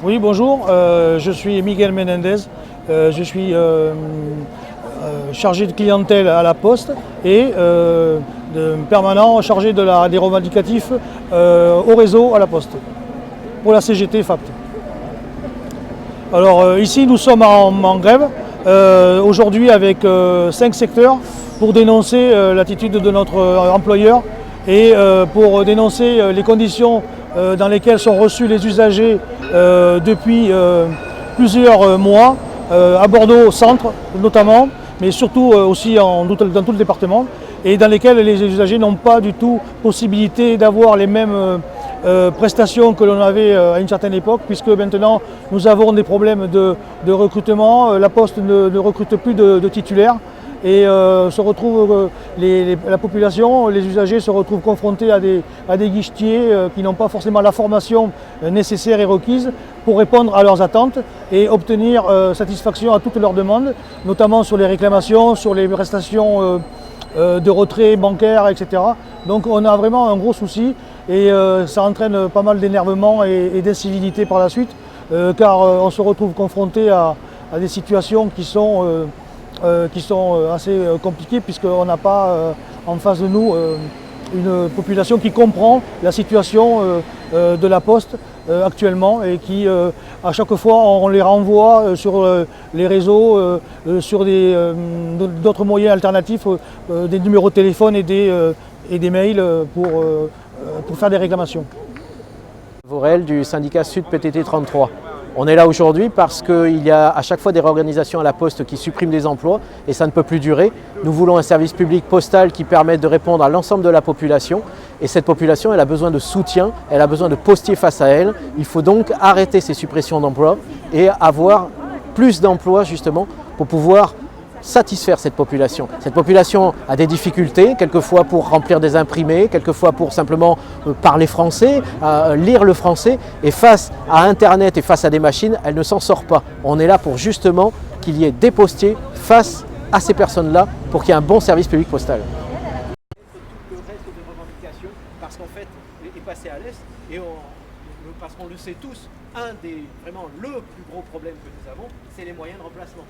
Oui, bonjour, je suis Miguel Menendez, je suis chargé de clientèle à la Poste et permanent chargé des revendicatifs au réseau à la Poste, pour la CGT FAPT. Alors ici nous sommes en grève, aujourd'hui avec 5 secteurs pour dénoncer l'attitude de notre employeur et pour dénoncer les conditions dans lesquelles sont reçus les usagers depuis plusieurs mois, à Bordeaux centre notamment, mais surtout aussi dans tout le département, et dans lesquels les usagers n'ont pas du tout possibilité d'avoir les mêmes prestations que l'on avait à une certaine époque, puisque maintenant nous avons des problèmes de recrutement. La Poste ne recrute plus de titulaires. Et la population, les usagers se retrouvent confrontés à des guichetiers qui n'ont pas forcément la formation nécessaire et requise pour répondre à leurs attentes et obtenir satisfaction à toutes leurs demandes, notamment sur les réclamations, sur les prestations de retrait bancaire, etc. Donc on a vraiment un gros souci et ça entraîne pas mal d'énervement et d'incivilité par la suite, car on se retrouve confronté à des situations qui sont assez compliquées, puisqu'on n'a pas en face de nous une population qui comprend la situation de la Poste actuellement et qui, à chaque fois, on les renvoie sur les réseaux, sur d'autres moyens alternatifs, des numéros de téléphone et des mails pour faire des réclamations. Vorel du syndicat Sud PTT 33. On est là aujourd'hui parce qu'il y a à chaque fois des réorganisations à la Poste qui suppriment des emplois et ça ne peut plus durer. Nous voulons un service public postal qui permette de répondre à l'ensemble de la population et cette population, elle a besoin de soutien, elle a besoin de postiers face à elle. Il faut donc arrêter ces suppressions d'emplois et avoir plus d'emplois justement pour pouvoir satisfaire cette population. Cette population a des difficultés, quelquefois pour remplir des imprimés, quelquefois pour simplement parler français, lire le français, et face à Internet et face à des machines, elle ne s'en sort pas. On est là pour justement qu'il y ait des postiers face à ces personnes-là pour qu'il y ait un bon service public postal. Le reste des revendications, parce qu'en fait, est passé à l'Est, et parce qu'on le sait tous, vraiment le plus gros problème que nous avons, c'est les moyens de remplacement.